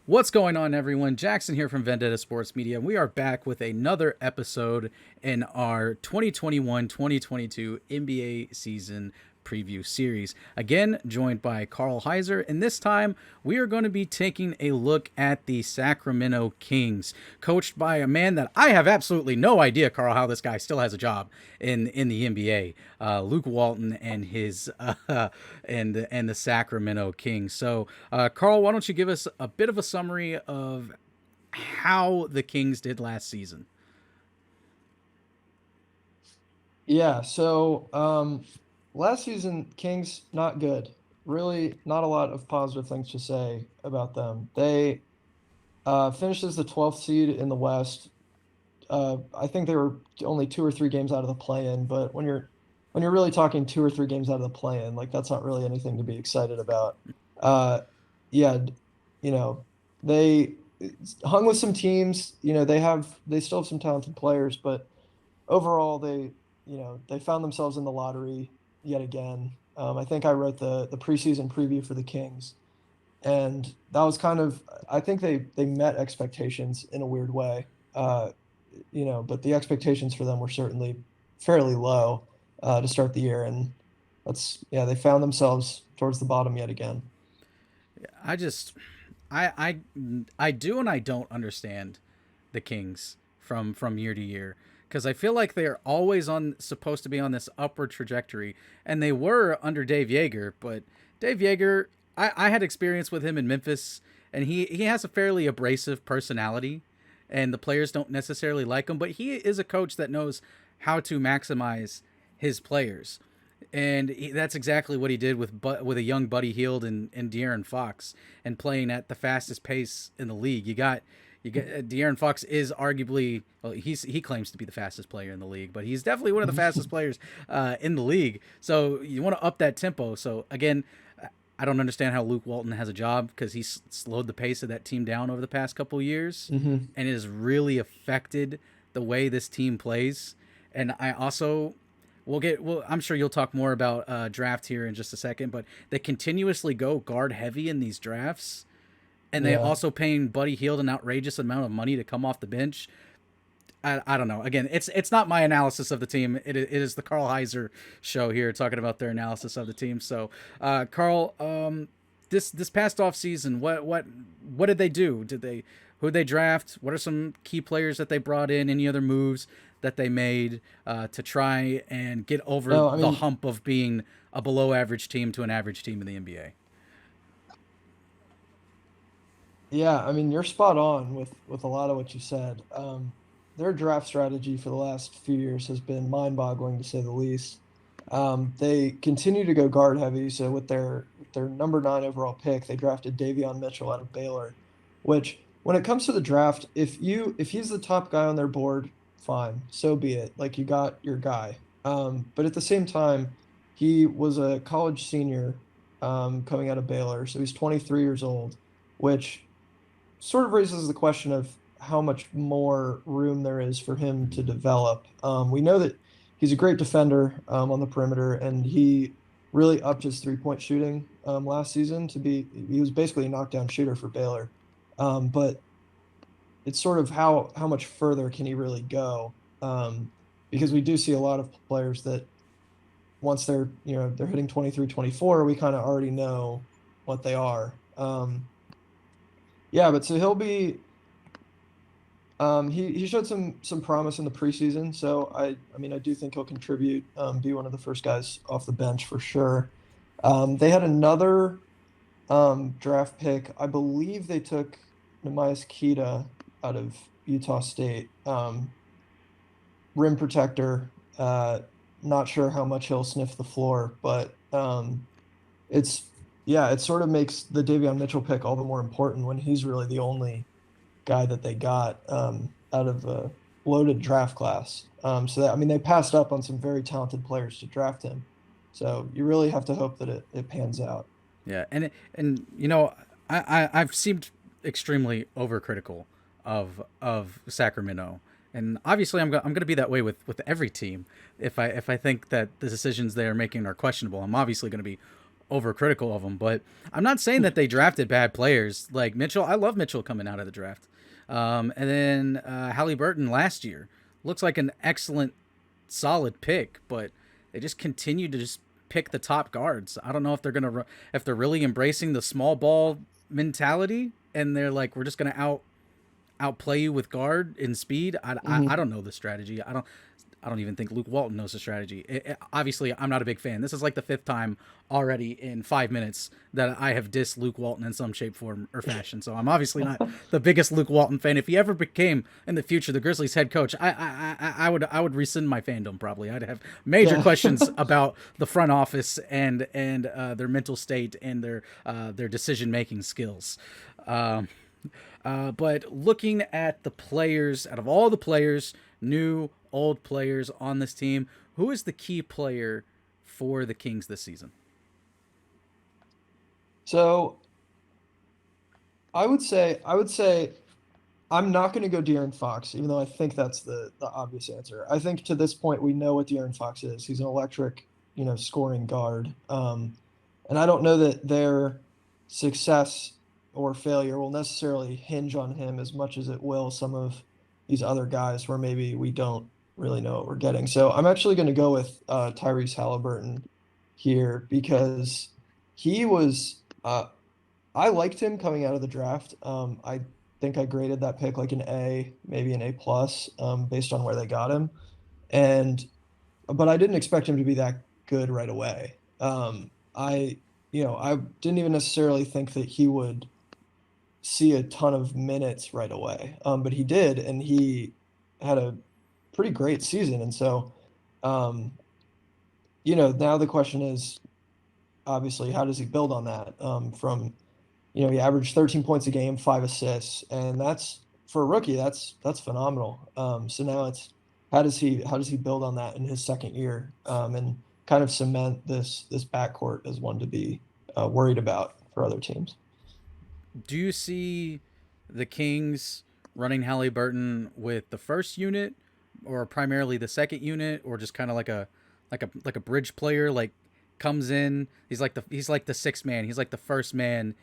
What's going on, everyone? Jackson here from Vendetta Sports Media. We are back with another episode in our 2021-2022 NBA season preview series. Again, joined by Carl Heiser, and this time we are going to be taking a look at the Sacramento Kings, coached by a man that I have absolutely no idea, Carl, how this guy still has a job in the NBA. Luke Walton and his and the Sacramento Kings. So, Carl, why don't you give us a bit of a summary of how the Kings did last season? Last season, Kings not good. Really, not a lot of positive things to say about them. They finished as the 12th seed in the West. I think they were only 2 or 3 games out of the play-in, but when you're really talking 2 or 3 games out of the play-in, like that's not really anything to be excited about. Uh, yeah, you know, they hung with some teams. They still have some talented players, but overall they found themselves in the lottery yet again. I think I wrote the preseason preview for the Kings, and that was kind of I think they met expectations in a weird way. But the expectations for them were certainly fairly low to start the year, and they found themselves towards the bottom yet again. I just, I do and I don't understand the Kings from year to year because I feel like they are always on supposed to be on this upward trajectory, and they were under Dave Yeager. But Dave Yeager, I had experience with him in Memphis, and he has a fairly abrasive personality, and the players don't necessarily like him. But he is a coach that knows how to maximize his players, and that's exactly what he did with a young Buddy Hield and De'Aaron Fox, and playing at the fastest pace in the league. You got De'Aaron Fox is arguably, well, he claims to be the fastest player in the league, but he's definitely one of the fastest players in the league. So you want to up that tempo. So again, I don't understand how Luke Walton has a job because he's slowed the pace of that team down over the past couple of years, Hmm. and it has really affected the way this team plays. And I also I'm sure you'll talk more about draft here in just a second, but they continuously go guard heavy in these drafts, and they Yeah. also paying Buddy Hield an outrageous amount of money to come off the bench. I don't know. Again, it's not my analysis of the team. It is the Carl Heiser show here talking about their analysis of the team. So, Carl, this past off season, what did they do? Who did they draft? What are some key players that they brought in? Any other moves that they made to try and get over No, I the mean, hump of being a below average team to an average team in the NBA? yeah, I mean, you're spot on with a lot of what you said. Their draft strategy for the last few years has been mind-boggling to say the least. They continue to go guard heavy, so with their number 9 overall pick, they drafted Davion Mitchell out of Baylor, which when it comes to the draft, if he's the top guy on their board, fine, so be it. Like you got your guy. But at the same time, he was a college senior coming out of Baylor, so he's 23 years old, which sort of raises the question of how much more room there is for him to develop. We know that he's a great defender on the perimeter, and he really upped his 3-point shooting last season he was basically a knockdown shooter for Baylor. But it's sort of how much further can he really go? Because we do see a lot of players that once they're hitting 23, 24, we kind of already know what they are. Yeah, but so he'll be he showed some promise in the preseason, so I mean I do think he'll contribute, be one of the first guys off the bench for sure. They had another draft pick. I believe they took Nemias Queta out of Utah State, rim protector. Not sure how much he'll sniff the floor, but it's yeah, it sort of makes the Davion Mitchell pick all the more important when he's really the only guy that they got out of a loaded draft class. I mean, they passed up on some very talented players to draft him. So you really have to hope that it pans out. Yeah, and I've seemed extremely overcritical of Sacramento, and obviously I'm going to be that way with every team. If I think that the decisions they are making are questionable, I'm obviously going to be overcritical of them, but I'm not saying that they drafted bad players. Like Mitchell, I love Mitchell coming out of the draft. And then Halliburton last year looks like an excellent, solid pick, but they just continue to just pick the top guards. I don't know if they're gonna if they're really embracing the small ball mentality, and they're like, we're just gonna outplay you with guard and speed. I don't know the strategy. I don't even think Luke Walton knows the strategy. Obviously, I'm not a big fan. This is like the fifth time already in 5 minutes that I have dissed Luke Walton in some shape, form, or fashion. So I'm obviously not the biggest Luke Walton fan. If he ever became in the future the Grizzlies head coach, I would rescind my fandom probably. I'd have major Yeah. questions about the front office and their mental state and their decision making skills. But looking at the players, out of all the players, new, old players on this team, who is the key player for the Kings this season? So I would say I'm not going to go De'Aaron Fox, even though I think that's the obvious answer. I think to this point we know what De'Aaron Fox is. He's an electric, scoring guard. And I don't know that their success or failure will necessarily hinge on him as much as it will some of these other guys where maybe we don't really know what we're getting. So I'm actually going to go with Tyrese Halliburton here because he was. I liked him coming out of the draft. I think I graded that pick like an A, maybe an A plus, based on where they got him. And but I didn't expect him to be that good right away. I didn't even necessarily think that he would see a ton of minutes right away. But he did, and he had a pretty great season. And so, um, now the question is obviously how does he build on that? He averaged 13 points a game, 5 assists, and that's for a rookie. That's phenomenal. So now it's how does he build on that in his second year, and kind of cement this backcourt as one to be worried about for other teams. Do you see the Kings running Halliburton with the first unit, or primarily the second unit, or just kind of like a bridge player, like comes in, he's like the sixth man, he's like the first man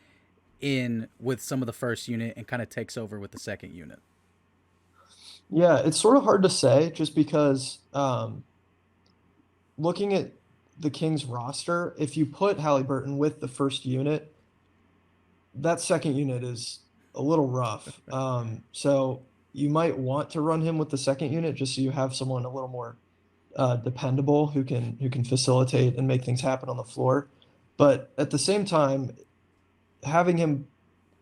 in with some of the first unit and kind of takes over with the second unit? Yeah, it's sort of hard to say just because looking at the Kings roster, if you put Halliburton with the first unit, that second unit is a little rough. So you might want to run him with the second unit just so you have someone a little more dependable who can facilitate and make things happen on the floor. But at the same time, having him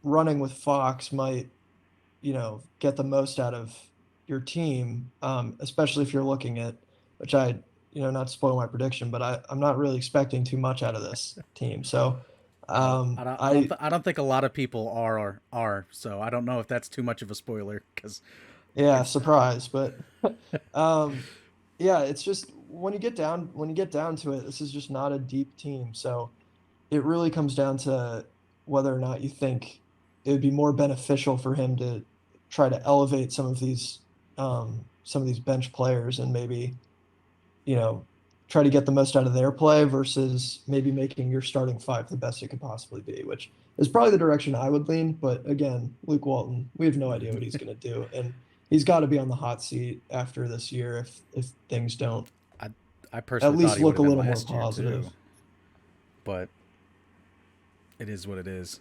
running with Fox might, get the most out of your team, especially if you're looking at, which not to spoil my prediction, but I'm not really expecting too much out of this team. So, I I don't think a lot of people are. So I don't know if that's too much of a spoiler because yeah, it's surprise, but um, yeah, it's just when you get down to it, this is just not a deep team. So it really comes down to whether or not you think it would be more beneficial for him to try to elevate some of these bench players and maybe you know try to get the most out of their play versus maybe making your starting five the best it could possibly be, which is probably the direction I would lean. But again, Luke Walton, we have no idea what he's going to do, and he's got to be on the hot seat after this year if things don't I I at personally thought least he would look have a been little more last year positive. too, but it is what it is.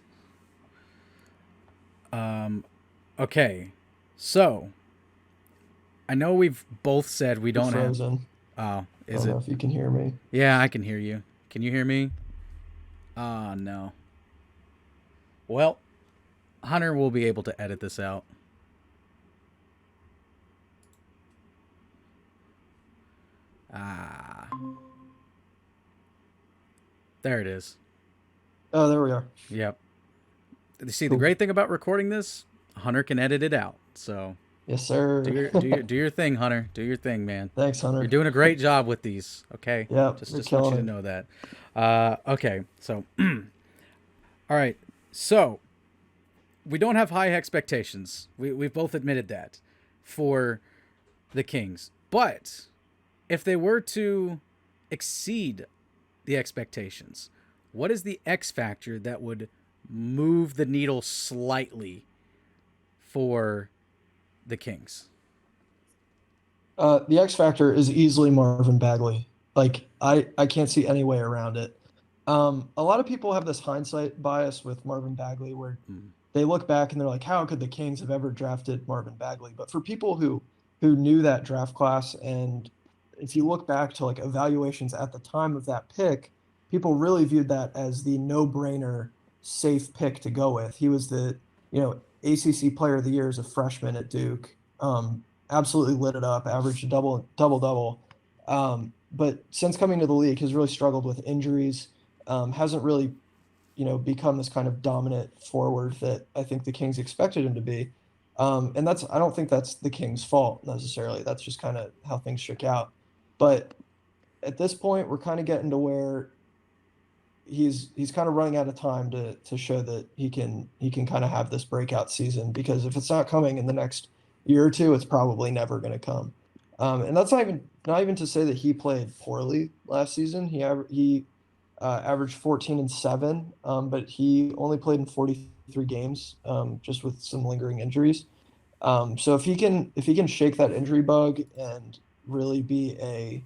Okay, so I know we've both said we You're don't have. frozen. Oh, I is don't it? know if you can hear me. Yeah, I can hear you. Can you hear me? Ah, no. Well, Hunter will be able to edit this out. Ah, there it is. Oh, there we are. Yep. You see, the Cool. great thing about recording this, Hunter can edit it out. So Yes, sir. do your thing, Hunter. Do your thing, man. Thanks, You're Hunter. doing a great job with these. Okay, Yep, you're just want you killing to it. know that. Okay, so all right, so we don't have high expectations. We've both admitted that for the Kings, but if they were to exceed the expectations, what is the X factor that would move the needle slightly for the Kings? The X factor is easily Marvin Bagley. Like I can't see any way around it. A lot of people have this hindsight bias with Marvin Bagley where Mm. they look back and they're like, how could the Kings have ever drafted Marvin Bagley? But for people who knew that draft class, and if you look back to like evaluations at the time of that pick, people really viewed that as the no-brainer safe pick to go with. He was the, ACC player of the year as a freshman at Duke. Absolutely lit it up, averaged a double. But since coming to the league, has really struggled with injuries. Hasn't really, become this kind of dominant forward that I think the Kings expected him to be. And I don't think that's the Kings' fault necessarily. That's just kind of how things shook out. But at this point, we're kind of getting to where he's kind of running out of time to show that he can kind of have this breakout season, because if it's not coming in the next year or two, it's probably never going to come. And that's not even to say that he played poorly last season. He averaged 14-7, but he only played in 43 games, just with some lingering injuries. So if he can shake that injury bug and really be a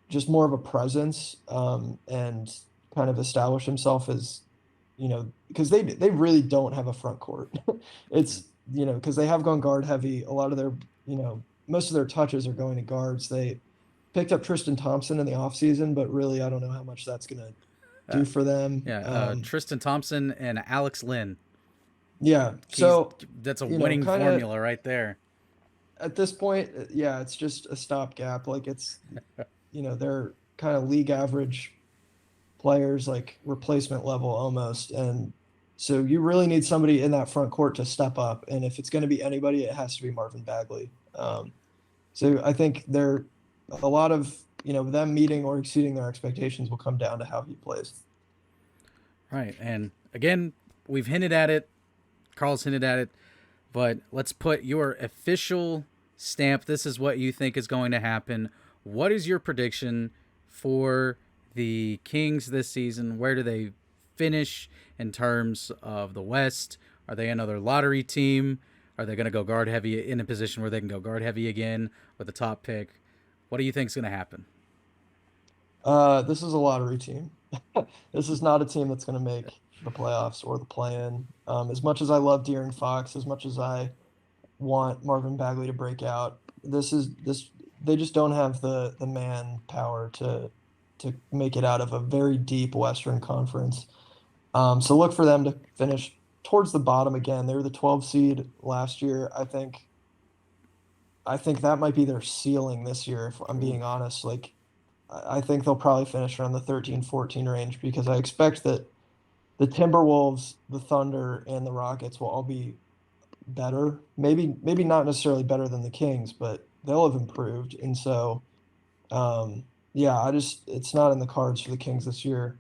just more of a presence, and kind of establish himself as, because they really don't have a front court. It's, because they have gone guard heavy. A lot of their, most of their touches are going to guards. They picked up Tristan Thompson in the offseason, but really I don't know how much that's going to Uh, do for them. yeah, Tristan Thompson and Alex Lynn. Yeah. He's So, That's a winning kind of formula right there. at this point, yeah, it's just a stopgap. Like they're kind of league average players, like replacement level almost. And so you really need somebody in that front court to step up. And if it's going to be anybody, it has to be Marvin Bagley. So I think a lot of, them meeting or exceeding their expectations will come down to how he plays. Right. And again, we've hinted at it. Carl's hinted at it. But let's put your official stamp. This is what you think is going to happen. What is your prediction for the Kings this season? Where do they finish in terms of the West? Are they another lottery team? Are they going to go guard heavy in a position where they can go guard heavy again with the top pick? What do you think is going to happen? This is a lottery team. This is not a team that's going to make the playoffs or the play-in. As much as I love De'Aaron Fox, as much as I want Marvin Bagley to break out, this they just don't have the manpower to make it out of a very deep Western Conference. So look for them to finish towards the bottom again. They were the 12 seed last year. I think that might be their ceiling this year, if I'm Ooh. being honest. Like I think they'll probably finish around the 13-14 range, because I expect that the Timberwolves, the Thunder, and the Rockets will all be better. Maybe not necessarily better than the Kings, but they'll have improved. And so, yeah, it's not in the cards for the Kings this year.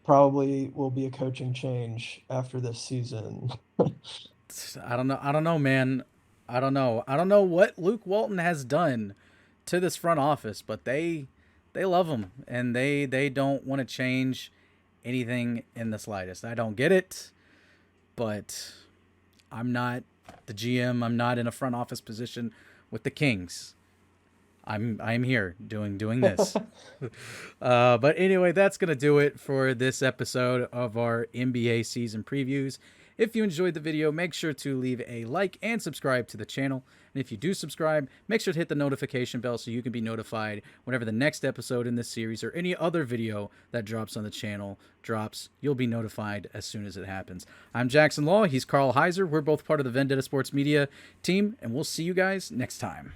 Probably will be a coaching change after this season. I don't know. I don't know, man. I don't know. I don't know what Luke Walton has done to this front office, but they love him and they don't want to change anything in the slightest. I don't get it, but I'm not the GM. I'm not in a front office position with the Kings. I'm here doing this. But anyway, that's gonna do it for this episode of our NBA season previews. If you enjoyed the video, make sure to leave a like and subscribe to the channel. And if you do subscribe, make sure to hit the notification bell so you can be notified whenever the next episode in this series or any other video that drops on the channel drops. You'll be notified as soon as it happens. I'm Jackson Law. He's Carl Heiser. We're both part of the Vendetta Sports Media team, and we'll see you guys next time.